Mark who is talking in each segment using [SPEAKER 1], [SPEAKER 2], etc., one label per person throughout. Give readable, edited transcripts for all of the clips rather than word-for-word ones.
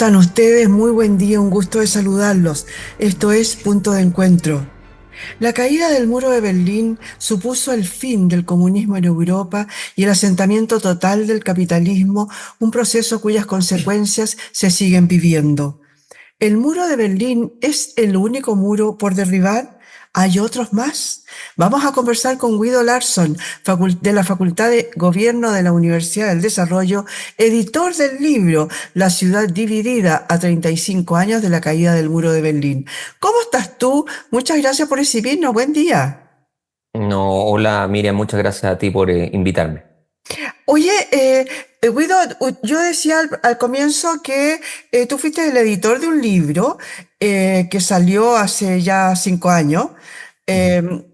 [SPEAKER 1] están ustedes? Muy buen día, un gusto de saludarlos. Esto es Punto de Encuentro. La caída del muro de Berlín supuso el fin del comunismo en Europa y el asentamiento total del capitalismo, un proceso cuyas consecuencias se siguen viviendo. ¿El muro de Berlín es el único muro por derribar? ¿Hay otros más? Vamos a conversar con Guido Larsson, de la Facultad de Gobierno de la Universidad del Desarrollo, editor del libro La ciudad dividida a 35 años de la caída del muro de Berlín. ¿Cómo estás tú? Muchas gracias por recibirnos. Buen día.
[SPEAKER 2] No, hola Miriam, muchas gracias a ti por invitarme.
[SPEAKER 1] Oye, Guido, yo decía al comienzo que tú fuiste el editor de un libro que salió hace ya 5 años.
[SPEAKER 2] Ujú.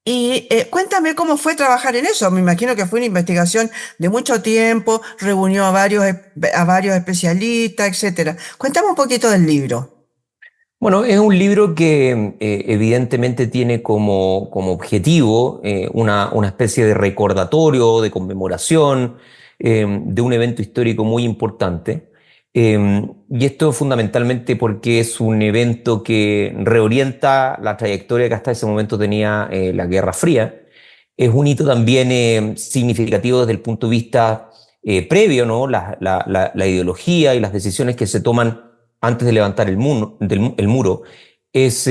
[SPEAKER 1] eh, Cuéntame cómo fue trabajar en eso. Me imagino que fue una investigación de mucho tiempo, reunió a varios especialistas, etcétera. Cuéntame un poquito del libro.
[SPEAKER 2] Bueno, es un libro que evidentemente tiene como objetivo una especie de recordatorio, de conmemoración de un evento histórico muy importante. Y esto fundamentalmente porque es un evento que reorienta la trayectoria que hasta ese momento tenía la Guerra Fría. Es un hito también significativo desde el punto de vista previo, ¿no? La ideología y las decisiones que se toman antes de levantar el muro. Es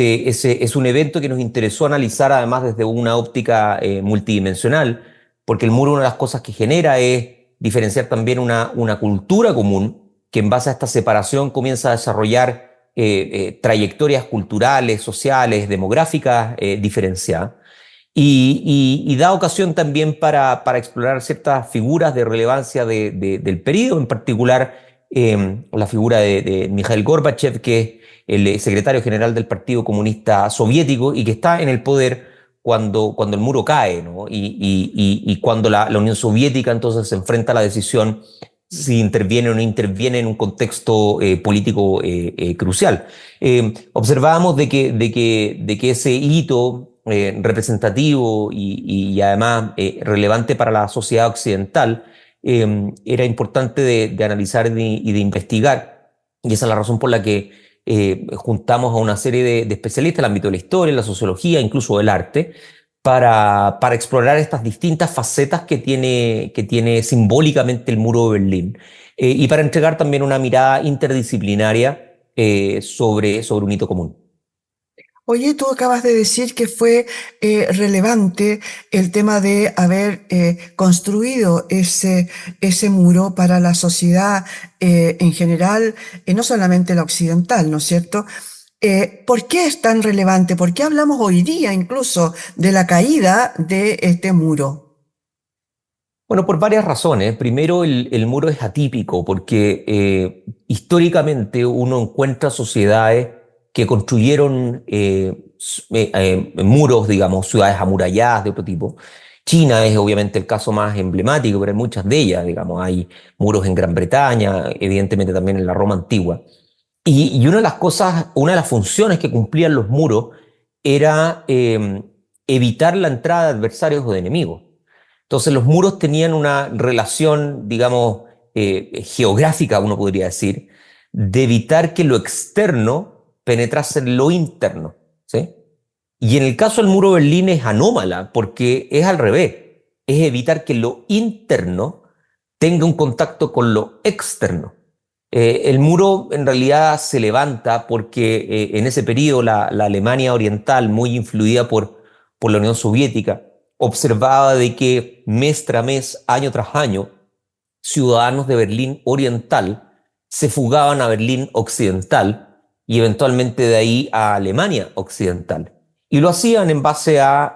[SPEAKER 2] un evento que nos interesó analizar además desde una óptica multidimensional, porque el muro, una de las cosas que genera es diferenciar también una cultura común que en base a esta separación comienza a desarrollar trayectorias culturales, sociales, demográficas diferenciadas. Y da ocasión también para explorar ciertas figuras de relevancia del periodo, en particular la figura de Mikhail Gorbachev, que es el secretario general del Partido Comunista Soviético y que está en el poder cuando el muro cae, ¿no? Y cuando la Unión Soviética entonces se enfrenta a la decisión si interviene o no interviene en un contexto político crucial. Observábamos de que ese hito representativo y además relevante para la sociedad occidental era importante de analizar y de investigar. Y esa es la razón por la que juntamos a una serie de especialistas en el ámbito de la historia, la sociología, incluso del arte, para explorar estas distintas facetas que tiene simbólicamente el muro de Berlín y para entregar también una mirada interdisciplinaria sobre un hito común.
[SPEAKER 1] Oye, tú acabas de decir que fue relevante el tema de haber construido ese muro para la sociedad en general, no solamente la occidental, ¿no es cierto? ¿Por qué es tan relevante? ¿Por qué hablamos hoy día incluso de la caída de este muro?
[SPEAKER 2] Bueno, por varias razones. Primero, el muro es atípico porque históricamente uno encuentra sociedades que construyeron muros, digamos, ciudades amuralladas de otro tipo. China es obviamente el caso más emblemático, pero hay muchas de ellas, digamos. Hay muros en Gran Bretaña, evidentemente también en la Roma antigua. Y una de las cosas, una de las funciones que cumplían los muros era evitar la entrada de adversarios o de enemigos. Entonces los muros tenían una relación, digamos, geográfica, uno podría decir, de evitar que lo externo penetrase en lo interno, ¿sí? Y en el caso del muro de Berlín es anómala, porque es al revés, es evitar que lo interno tenga un contacto con lo externo. El muro en realidad se levanta porque en ese periodo la Alemania oriental, muy influida por la Unión Soviética, observaba de que mes tras mes, año tras año, ciudadanos de Berlín Oriental se fugaban a Berlín Occidental y eventualmente de ahí a Alemania Occidental. Y lo hacían en base a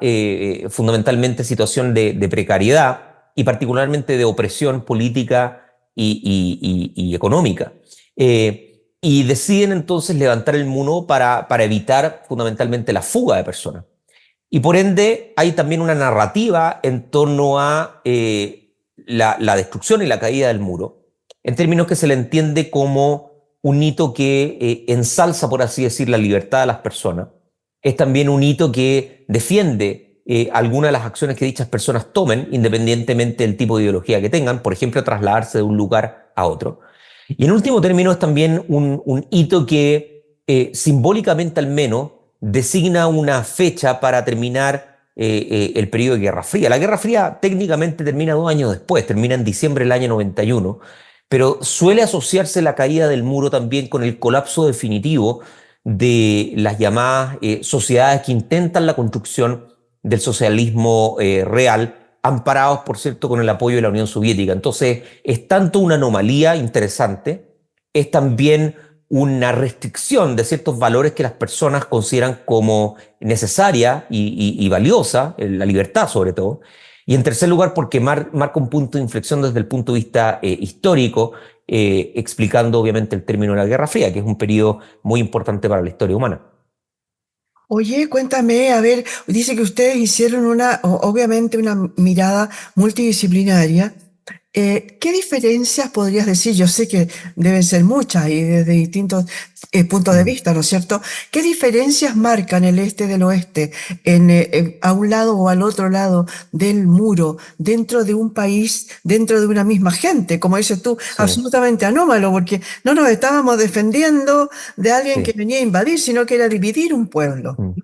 [SPEAKER 2] fundamentalmente situación de precariedad y particularmente de opresión política y económica. Y deciden entonces levantar el muro para evitar fundamentalmente la fuga de personas. Y por ende hay también una narrativa en torno a la destrucción y la caída del muro, en términos que se le entiende como un hito que ensalza, por así decir, la libertad de las personas. Es también un hito que defiende algunas de las acciones que dichas personas tomen, independientemente del tipo de ideología que tengan, por ejemplo, trasladarse de un lugar a otro. Y en último término es también un hito que simbólicamente al menos designa una fecha para terminar el periodo de Guerra Fría. La Guerra Fría técnicamente termina 2 años después, termina en diciembre del año 91, pero suele asociarse la caída del muro también con el colapso definitivo de las llamadas sociedades que intentan la construcción del socialismo real, amparados, por cierto, con el apoyo de la Unión Soviética. Entonces, es tanto una anomalía interesante, es también una restricción de ciertos valores que las personas consideran como necesaria y valiosa, la libertad sobre todo. Y en tercer lugar, porque marca un punto de inflexión desde el punto de vista histórico, explicando obviamente el término de la Guerra Fría, que es un periodo muy importante para la historia humana.
[SPEAKER 1] Oye, cuéntame, a ver, dice que ustedes hicieron obviamente una mirada multidisciplinaria. ¿Qué diferencias podrías decir? Yo sé que deben ser muchas y desde distintos puntos de
[SPEAKER 2] Mm.
[SPEAKER 1] vista, ¿no es cierto? ¿Qué diferencias marcan el este del oeste a un lado o al otro lado del muro, dentro de un país, dentro de una misma gente? Como dices tú,
[SPEAKER 2] Sí,
[SPEAKER 1] absolutamente anómalo, porque no nos estábamos defendiendo de alguien que
[SPEAKER 2] sí.
[SPEAKER 1] venía a invadir, sino que era dividir un pueblo.
[SPEAKER 2] Mm.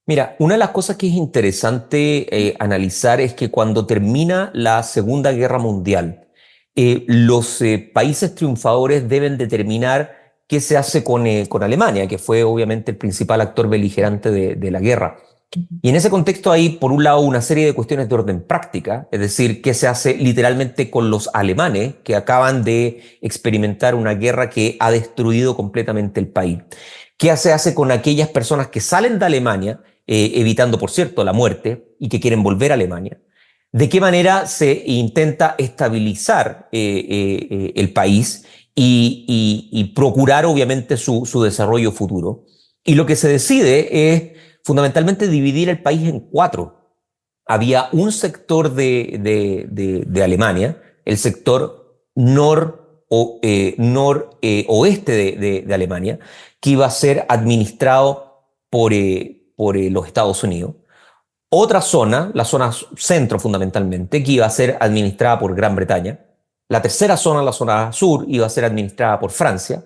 [SPEAKER 2] Mira, una de las cosas que es interesante analizar es que cuando termina la Segunda Guerra Mundial, los países triunfadores deben determinar qué se hace con Alemania, que fue obviamente el principal actor beligerante de la guerra. Y en ese contexto hay, por un lado, una serie de cuestiones de orden práctica, es decir, qué se hace literalmente con los alemanes que acaban de experimentar una guerra que ha destruido completamente el país. ¿Qué se hace con aquellas personas que salen de Alemania, evitando, por cierto, la muerte y que quieren volver a Alemania? ¿De qué manera se intenta estabilizar el país y procurar, obviamente, su desarrollo futuro? Y lo que se decide es fundamentalmente dividir el país en cuatro. Había un sector de Alemania, el sector noroeste de Alemania, que iba a ser administrado por los Estados Unidos. Otra zona, la zona centro fundamentalmente, que iba a ser administrada por Gran Bretaña. La tercera zona, la zona sur, iba a ser administrada por Francia.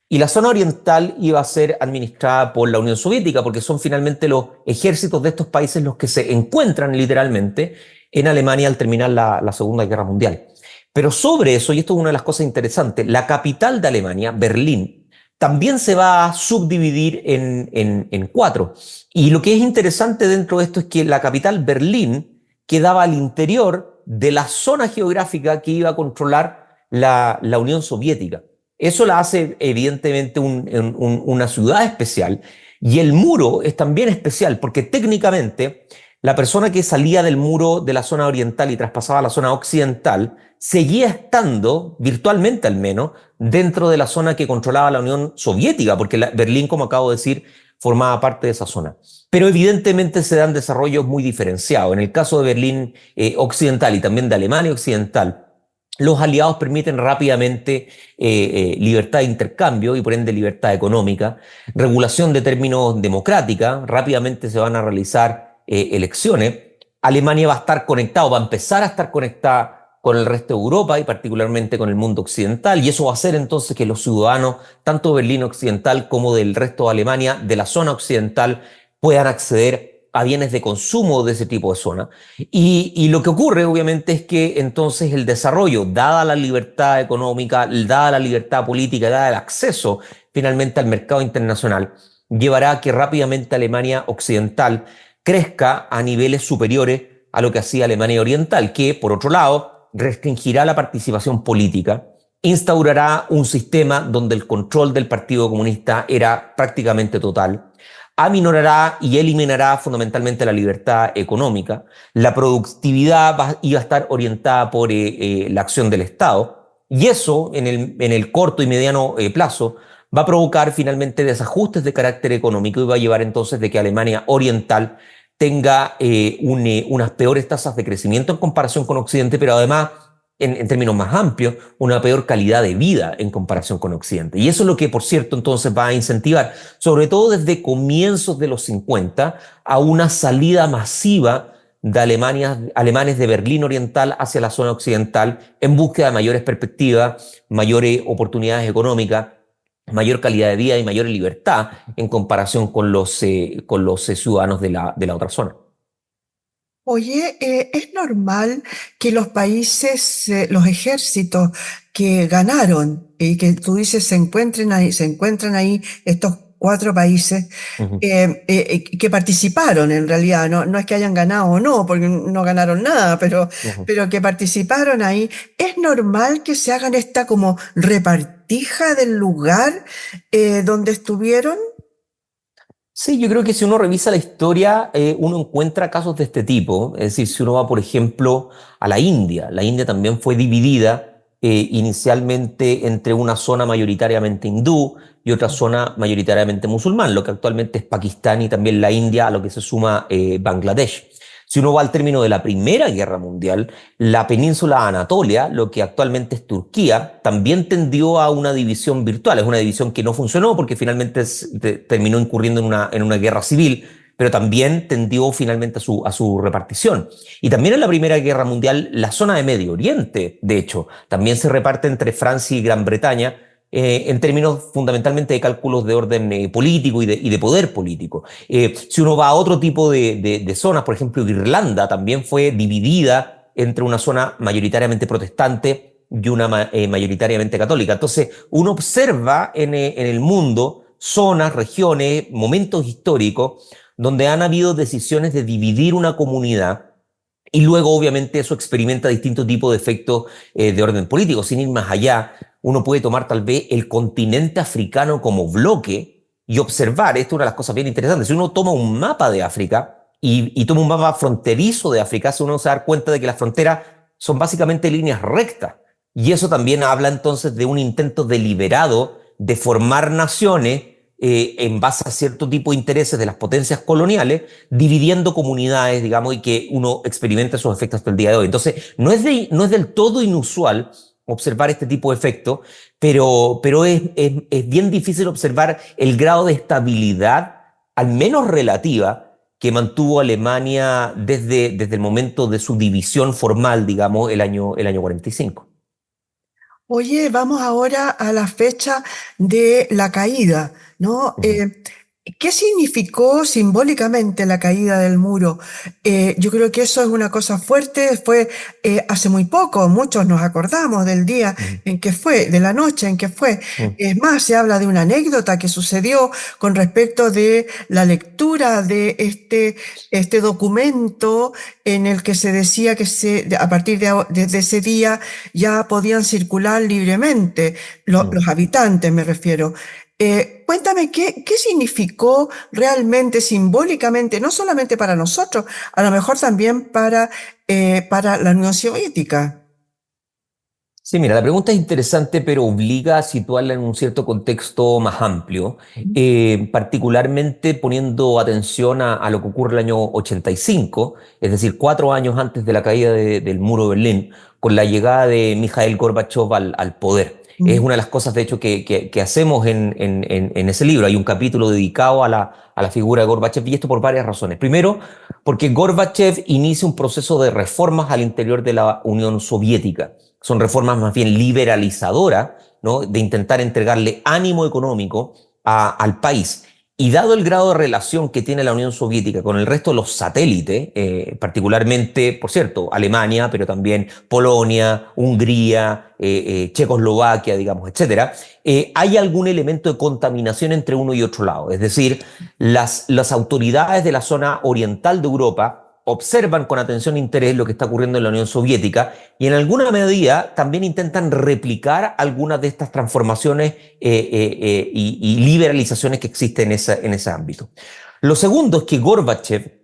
[SPEAKER 2] Y la zona oriental iba a ser administrada por la Unión Soviética, porque son finalmente los ejércitos de estos países los que se encuentran literalmente en Alemania al terminar la Segunda Guerra Mundial. Pero sobre eso, y esto es una de las cosas interesantes, la capital de Alemania, Berlín, también se va a subdividir en cuatro. Y lo que es interesante dentro de esto es que la capital, Berlín, quedaba al interior de la zona geográfica que iba a controlar la Unión Soviética. Eso la hace evidentemente una ciudad especial, y el muro es también especial porque técnicamente la persona que salía del muro de la zona oriental y traspasaba a la zona occidental seguía estando, virtualmente al menos, dentro de la zona que controlaba la Unión Soviética, porque Berlín, como acabo de decir, formaba parte de esa zona. Pero evidentemente se dan desarrollos muy diferenciados. En el caso de Berlín occidental y también de Alemania occidental, los aliados permiten rápidamente libertad de intercambio y por ende libertad económica, regulación de términos democrática, rápidamente se van a realizar elecciones. Alemania va a estar conectado, va a empezar a estar conectada con el resto de Europa y particularmente con el mundo occidental, y eso va a hacer entonces que los ciudadanos, tanto de Berlín occidental como del resto de Alemania, de la zona occidental, puedan acceder a bienes de consumo de ese tipo de zona. Y lo que ocurre, obviamente, es que entonces el desarrollo, dada la libertad económica, dada la libertad política, dada el acceso finalmente al mercado internacional, llevará a que rápidamente Alemania occidental crezca a niveles superiores a lo que hacía Alemania oriental, que, por otro lado, restringirá la participación política, instaurará un sistema donde el control del Partido Comunista era prácticamente total, aminorará y eliminará fundamentalmente la libertad económica, la productividad iba a estar orientada por la acción del Estado, y eso en el corto y mediano plazo va a provocar finalmente desajustes de carácter económico y va a llevar entonces de que Alemania Oriental tenga unas peores tasas de crecimiento en comparación con Occidente, pero además, en términos más amplios, una peor calidad de vida en comparación con Occidente. Y eso es lo que, por cierto, entonces va a incentivar, sobre todo desde comienzos de los 50, a una salida masiva de alemanes de Berlín Oriental hacia la zona occidental en búsqueda de mayores perspectivas, mayores oportunidades económicas, mayor calidad de vida y mayor libertad en comparación con los ciudadanos de la otra zona.
[SPEAKER 1] Oye, ¿es normal que los países, los ejércitos que ganaron y que tú dices se encuentran ahí estos cuatro países
[SPEAKER 2] Ujú,
[SPEAKER 1] que participaron en realidad, no es que hayan ganado o no, porque no ganaron nada,
[SPEAKER 2] ujú.
[SPEAKER 1] pero que participaron ahí, ¿es normal que se hagan esta como repartija del lugar donde estuvieron?
[SPEAKER 2] Sí, yo creo que si uno revisa la historia, uno encuentra casos de este tipo. Es decir, si uno va, por ejemplo, a la India también fue dividida inicialmente entre una zona mayoritariamente hindú y otra zona mayoritariamente musulmán, lo que actualmente es Pakistán y también la India, a lo que se suma Bangladesh. Si uno va al término de la Primera Guerra Mundial, la península Anatolia, lo que actualmente es Turquía, también tendió a una división virtual. Es una división que no funcionó porque finalmente terminó incurriendo en una guerra civil, pero también tendió finalmente a su repartición. Y también en la Primera Guerra Mundial, la zona de Medio Oriente, de hecho, también se reparte entre Francia y Gran Bretaña, en términos fundamentalmente de cálculos de orden político y de poder político. Si uno va a otro tipo de zonas, por ejemplo, Irlanda también fue dividida entre una zona mayoritariamente protestante y una mayoritariamente católica. Entonces, uno observa en el mundo zonas, regiones, momentos históricos donde han habido decisiones de dividir una comunidad y luego, obviamente, eso experimenta distintos tipos de efectos de orden político. Sin ir más allá, uno puede tomar tal vez el continente africano como bloque y observar, esto es una de las cosas bien interesantes, si uno toma un mapa de África y toma un mapa fronterizo de África, uno se da cuenta de que las fronteras son básicamente líneas rectas. Y eso también habla entonces de un intento deliberado de formar naciones en base a cierto tipo de intereses de las potencias coloniales, dividiendo comunidades, digamos, y que uno experimenta esos efectos hasta el día de hoy. Entonces, no es del todo inusual observar este tipo de efectos, pero es bien difícil observar el grado de estabilidad, al menos relativa, que mantuvo Alemania desde el momento de su división formal, digamos, el año 45.
[SPEAKER 1] Oye, vamos ahora a la fecha de la caída, ¿no?
[SPEAKER 2] Uh -huh.
[SPEAKER 1] ¿Qué significó simbólicamente la caída del muro? Yo creo que eso es una cosa fuerte, fue hace muy poco, muchos nos acordamos del día
[SPEAKER 2] Uh -huh.
[SPEAKER 1] en que fue, de la noche en que fue.
[SPEAKER 2] Uh -huh.
[SPEAKER 1] Es más, se habla de una anécdota que sucedió con respecto de la lectura de este documento en el que se decía que a partir de ese día ya podían circular libremente, los habitantes me refiero. Cuéntame, ¿qué significó realmente, simbólicamente, no solamente para nosotros, a lo mejor también para la Unión Soviética?
[SPEAKER 2] Sí, mira, la pregunta es interesante, pero obliga a situarla en un cierto contexto más amplio, particularmente poniendo atención a lo que ocurre el año 85, es decir, 4 años antes de la caída del muro de Berlín, con la llegada de Mikhail Gorbachev al poder. Es
[SPEAKER 1] Mm.
[SPEAKER 2] una de las cosas, de hecho, que hacemos en ese libro. Hay un capítulo dedicado a la figura de Gorbachev, y esto por varias razones. Primero, porque Gorbachev inicia un proceso de reformas al interior de la Unión Soviética. Son reformas más bien liberalizadoras, ¿no? De intentar entregarle ánimo económico al país. Y dado el grado de relación que tiene la Unión Soviética con el resto de los satélites, particularmente, por cierto, Alemania, pero también Polonia, Hungría, Checoslovaquia, digamos, etcétera, hay algún elemento de contaminación entre uno y otro lado. Es decir, las autoridades de la zona oriental de Europa observan con atención e interés lo que está ocurriendo en la Unión Soviética y en alguna medida también intentan replicar algunas de estas transformaciones y liberalizaciones que existen en ese ámbito. Lo segundo es que Gorbachev,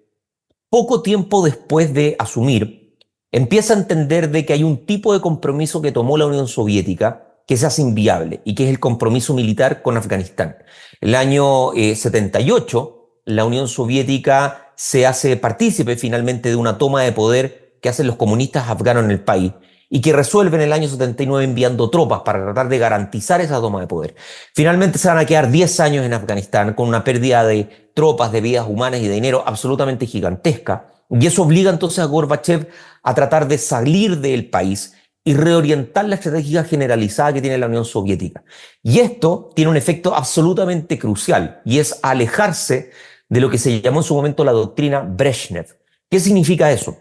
[SPEAKER 2] poco tiempo después de asumir, empieza a entender de que hay un tipo de compromiso que tomó la Unión Soviética que se hace inviable y que es el compromiso militar con Afganistán. El año 78, la Unión Soviética se hace partícipe finalmente de una toma de poder que hacen los comunistas afganos en el país y que resuelven en el año 79 enviando tropas para tratar de garantizar esa toma de poder. Finalmente se van a quedar 10 años en Afganistán con una pérdida de tropas, de vidas humanas y de dinero absolutamente gigantesca. Y eso obliga entonces a Gorbachev a tratar de salir del país y reorientar la estrategia generalizada que tiene la Unión Soviética. Y esto tiene un efecto absolutamente crucial, y es alejarse de lo que se llamó en su momento la doctrina Brezhnev. ¿Qué significa eso?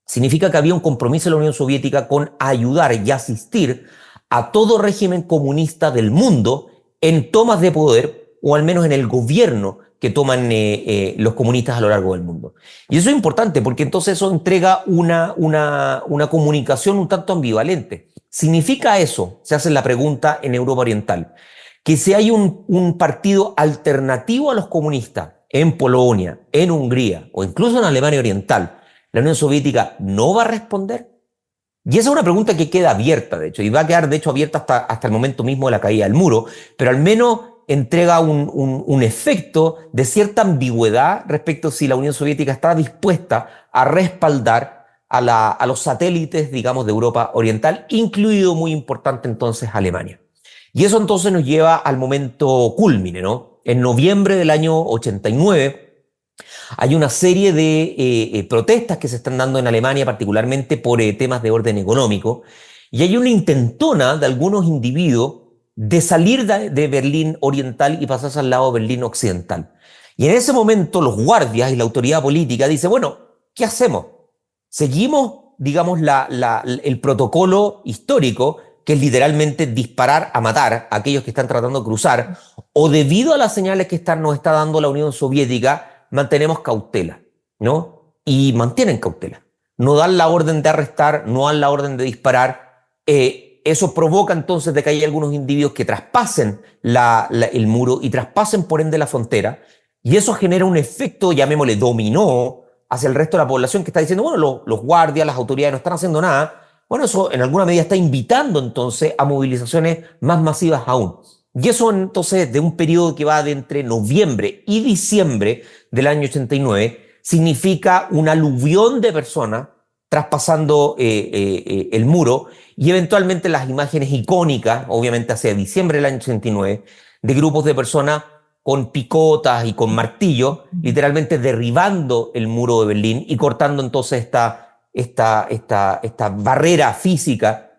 [SPEAKER 2] Significa que había un compromiso de la Unión Soviética con ayudar y asistir a todo régimen comunista del mundo en tomas de poder, o al menos en el gobierno que toman los comunistas a lo largo del mundo. Y eso es importante porque entonces eso entrega una comunicación un tanto ambivalente. ¿Significa eso? Se hace la pregunta en Europa Oriental. Que si hay un partido alternativo a los comunistas en Polonia, en Hungría o incluso en Alemania Oriental, ¿la Unión Soviética no va a responder? Y esa es una pregunta que queda abierta, de hecho, y va a quedar, de hecho, abierta hasta el momento mismo de la caída del muro, pero al menos entrega un efecto de cierta ambigüedad respecto a si la Unión Soviética está dispuesta a respaldar a los satélites, digamos, de Europa Oriental, incluido, muy importante entonces, Alemania. Y eso entonces nos lleva al momento cúlmine, ¿no? En noviembre del año 89, hay una serie de protestas que se están dando en Alemania, particularmente por temas de orden económico, y hay una intentona de algunos individuos de salir de Berlín Oriental y pasarse al lado de Berlín Occidental. Y en ese momento los guardias y la autoridad política dicen, bueno, ¿qué hacemos? ¿Seguimos, digamos, el protocolo histórico, que es literalmente disparar a matar a aquellos que están tratando de cruzar, o debido a las señales que nos está dando la Unión Soviética, mantenemos cautela, ¿no? Y mantienen cautela. No dan la orden de arrestar, no dan la orden de disparar. Eso provoca entonces de que haya algunos individuos que traspasen el muro y traspasen por ende la frontera, y eso genera un efecto, llamémosle dominó, hacia el resto de la población, que está diciendo, bueno, los guardias, las autoridades no están haciendo nada. Bueno, eso en alguna medida está invitando entonces a movilizaciones más masivas aún. Y eso entonces, de un periodo que va de entre noviembre y diciembre del año 89, significa un aluvión de personas traspasando el muro, y eventualmente las imágenes icónicas, obviamente hacia diciembre del año 89, de grupos de personas con picotas y con martillos, literalmente derribando el muro de Berlín y cortando entonces esta barrera física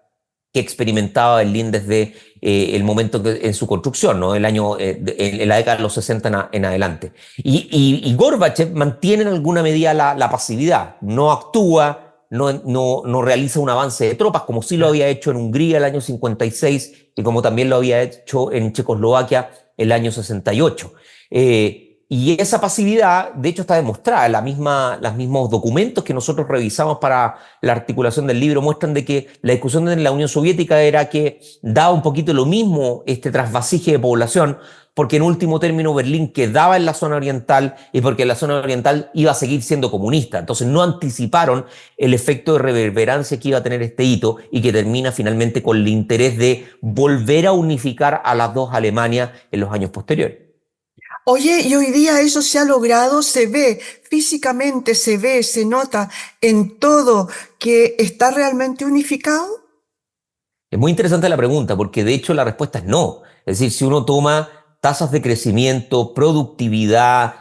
[SPEAKER 2] que experimentaba Berlín desde el momento en su construcción, ¿no? En la década de los 60 en adelante. Y Gorbachev mantiene en alguna medida la pasividad, no actúa, no realiza un avance de tropas, como sí lo había hecho en Hungría el año 56 y como también lo había hecho en Checoslovaquia el año 68. Y esa pasividad, de hecho, está demostrada. Los mismos documentos que nosotros revisamos para la articulación del libro muestran de que la discusión en la Unión Soviética era que daba un poquito lo mismo este trasvasije de población, porque en último término Berlín quedaba en la zona oriental y porque la zona oriental iba a seguir siendo comunista. Entonces no anticiparon el efecto de reverberancia que iba a tener este hito, y que termina finalmente con el interés de volver a unificar a las dos Alemanias en los años posteriores.
[SPEAKER 1] Oye, y hoy día eso se ha logrado, se ve, físicamente se ve, se nota en todo que está realmente unificado.
[SPEAKER 2] Es muy interesante la pregunta, porque de hecho la respuesta es no. Es decir, si uno toma tasas de crecimiento, productividad,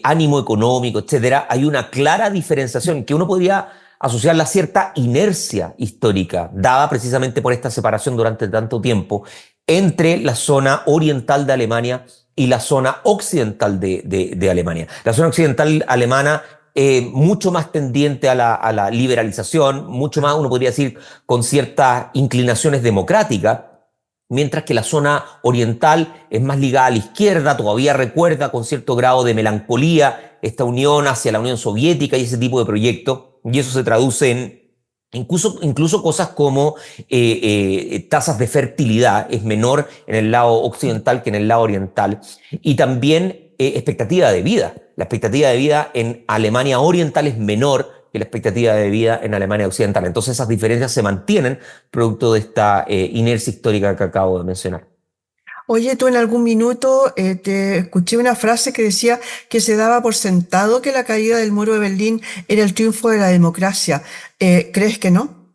[SPEAKER 2] ánimo económico, etcétera, hay una clara diferenciación que uno podría asociarla a cierta inercia histórica, dada precisamente por esta separación durante tanto tiempo entre la zona oriental de Alemania y la zona occidental de Alemania. La zona occidental alemana, mucho más tendiente a la liberalización, mucho más, uno podría decir, con ciertas inclinaciones democráticas, mientras que la zona oriental es más ligada a la izquierda, todavía recuerda con cierto grado de melancolía esta unión hacia la Unión Soviética y ese tipo de proyectos, y eso se traduce en incluso cosas como tasas de fertilidad es menor en el lado occidental que en el lado oriental, y también expectativa de vida. La expectativa de vida en Alemania Oriental es menor que la expectativa de vida en Alemania Occidental. Entonces esas diferencias se mantienen producto de esta inercia histórica que acabo de mencionar.
[SPEAKER 1] Oye, tú en algún minuto te escuché una frase que decía que se daba por sentado que la caída del muro de Berlín era el triunfo de la democracia. ¿Crees que no?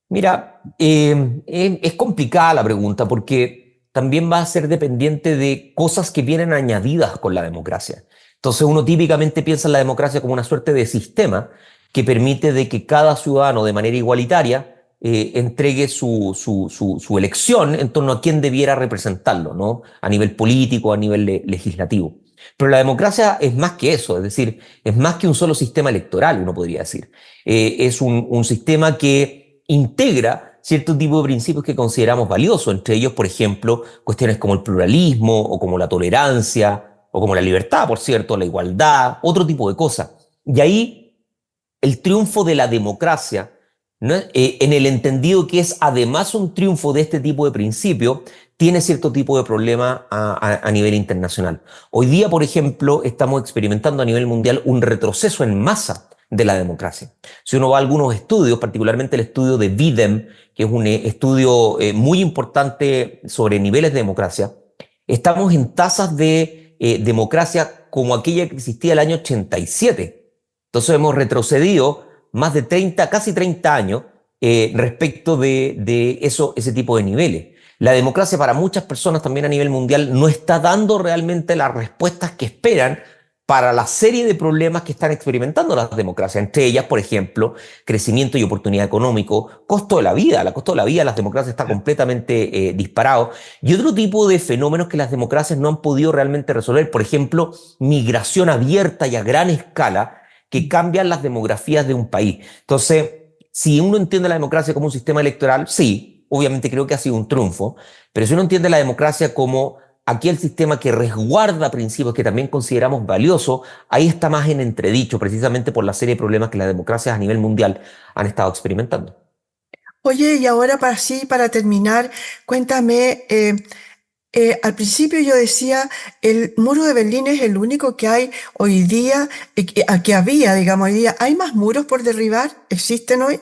[SPEAKER 2] Mira, es complicada la pregunta, porque también va a ser dependiente de cosas que vienen añadidas con la democracia. Entonces uno típicamente piensa en la democracia como una suerte de sistema que permite de que cada ciudadano de manera igualitaria entregue su elección en torno a quién debiera representarlo, ¿no? A nivel político, a nivel legislativo. Pero la democracia es más que eso, es decir, es más que un solo sistema electoral, uno podría decir. Es un sistema que integra cierto tipo de principios que consideramos valiosos, entre ellos, por ejemplo, cuestiones como el pluralismo o como la tolerancia o como la libertad, por cierto, la igualdad, otro tipo de cosas. Y ahí el triunfo de la democracia, ¿no? En el entendido que es además un triunfo de este tipo de principios, tiene cierto tipo de problema a nivel internacional. Hoy día, por ejemplo, estamos experimentando a nivel mundial un retroceso en masa de la democracia. Si uno va a algunos estudios, particularmente el estudio de Bidem, que es un estudio muy importante sobre niveles de democracia, estamos en tasas de democracia como aquella que existía el año 87. Entonces hemos retrocedido más de 30, casi 30 años respecto de ese tipo de niveles. La democracia para muchas personas también a nivel mundial no está dando realmente las respuestas que esperan para la serie de problemas que están experimentando las democracias, entre ellas, por ejemplo, crecimiento y oportunidad económico, costo de la vida. El costo de la vida de las democracias está completamente disparado, y otro tipo de fenómenos que las democracias no han podido realmente resolver, por ejemplo, migración abierta y a gran escala, que cambian las demografías de un país. Entonces, si uno entiende la democracia como un sistema electoral, sí, obviamente creo que ha sido un triunfo, pero si uno entiende la democracia como aquel sistema que resguarda principios que también consideramos valiosos, ahí está más en entredicho, precisamente por la serie de problemas que las democracias a nivel mundial han estado experimentando.
[SPEAKER 1] Oye, y ahora para terminar, cuéntame, al principio yo decía, el muro de Berlín es el único que hay hoy día, que había, digamos, hoy día. ¿Hay más muros por derribar? ¿Existen hoy?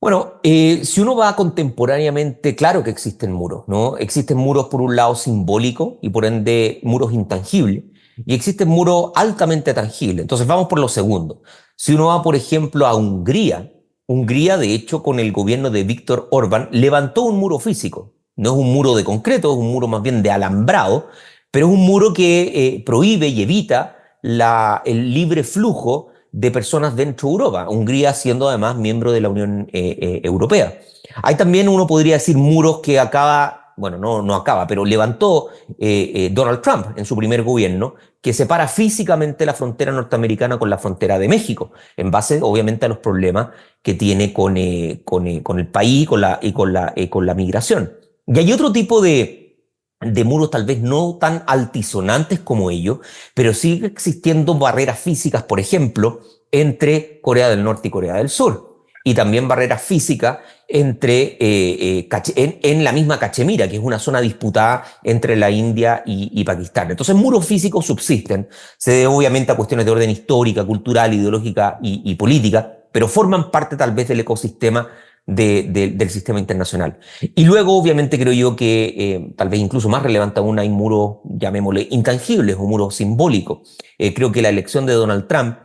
[SPEAKER 2] Bueno, si uno va contemporáneamente, claro que existen muros, ¿no? Existen muros por un lado simbólicos y por ende muros intangibles, y existen muros altamente tangibles. Entonces vamos por lo segundo. Si uno va, por ejemplo, a Hungría, Hungría, de hecho, con el gobierno de Víctor Orbán, levantó un muro físico. No es un muro de concreto, es un muro más bien de alambrado, pero es un muro que prohíbe y evita el libre flujo de personas dentro de Europa, Hungría siendo además miembro de la Unión Europea. Hay también, uno podría decir, muros que acaba, bueno, no acaba, pero levantó Donald Trump en su primer gobierno, que separa físicamente la frontera norteamericana con la frontera de México, en base obviamente a los problemas que tiene con el país con la migración. Y hay otro tipo de muros tal vez no tan altisonantes como ellos, pero sigue existiendo barreras físicas, por ejemplo, entre Corea del Norte y Corea del Sur. Y también barreras físicas en la misma Cachemira, que es una zona disputada entre la India y Pakistán. Entonces, muros físicos subsisten. Se debe obviamente a cuestiones de orden histórica, cultural, ideológica y política, pero forman parte tal vez del ecosistema del sistema internacional. Y luego, obviamente, creo yo que tal vez incluso más relevante aún hay muros, llamémosle, intangibles o muros simbólicos. Creo que la elección de Donald Trump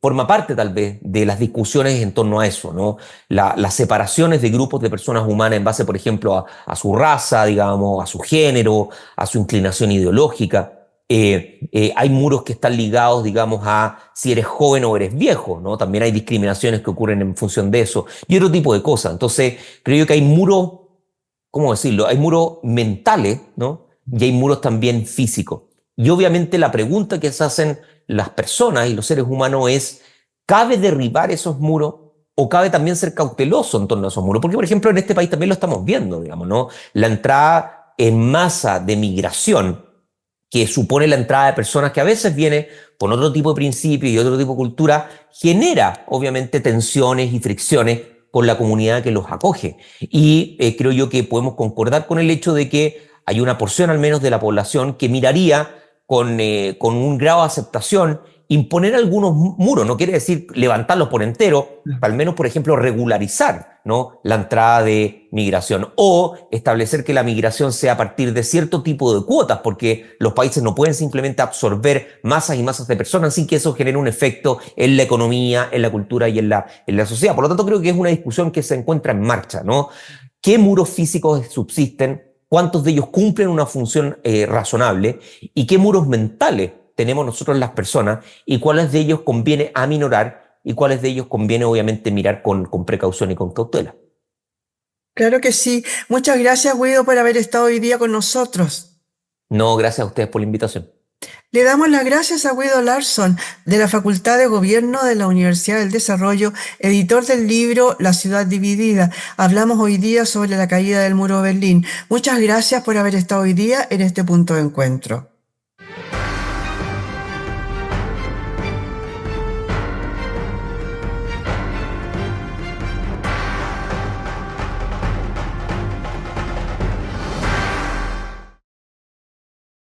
[SPEAKER 2] forma parte tal vez de las discusiones en torno a eso, ¿no? Las separaciones de grupos de personas humanas en base, por ejemplo, a su raza, digamos, a su género, a su inclinación ideológica. Hay muros que están ligados, digamos, a si eres joven o eres viejo, ¿no? También hay discriminaciones que ocurren en función de eso y otro tipo de cosas. Entonces, creo yo que hay muros, ¿cómo decirlo? Hay muros mentales, ¿no? Y hay muros también físicos. Y obviamente la pregunta que se hacen las personas y los seres humanos es, ¿cabe derribar esos muros o cabe también ser cauteloso en torno a esos muros? Porque, por ejemplo, en este país también lo estamos viendo, digamos, ¿no? La entrada en masa de migración que supone la entrada de personas que a veces vienen con otro tipo de principios y otro tipo de cultura, genera obviamente tensiones y fricciones con la comunidad que los acoge. Y creo yo que podemos concordar con el hecho de que hay una porción al menos de la población que miraría con un grado de aceptación imponer algunos muros, no quiere decir levantarlos por entero, al menos, por ejemplo, regularizar, ¿no?, la entrada de migración o establecer que la migración sea a partir de cierto tipo de cuotas, porque los países no pueden simplemente absorber masas y masas de personas sin que eso genere un efecto en la economía, en la cultura y en la sociedad. Por lo tanto, creo que es una discusión que se encuentra en marcha, ¿no? ¿Qué muros físicos subsisten? ¿Cuántos de ellos cumplen una función razonable? ¿Y qué muros mentales tenemos nosotros las personas y cuáles de ellos conviene aminorar y cuáles de ellos conviene obviamente mirar con precaución y con cautela.
[SPEAKER 1] Claro que sí. Muchas gracias, Guido, por haber estado hoy día con nosotros.
[SPEAKER 2] No, gracias a ustedes por la invitación.
[SPEAKER 1] Le damos las gracias a Guido Larsson, de la Facultad de Gobierno de la Universidad del Desarrollo, editor del libro La ciudad dividida. Hablamos hoy día sobre la caída del muro de Berlín. Muchas gracias por haber estado hoy día en este punto de encuentro.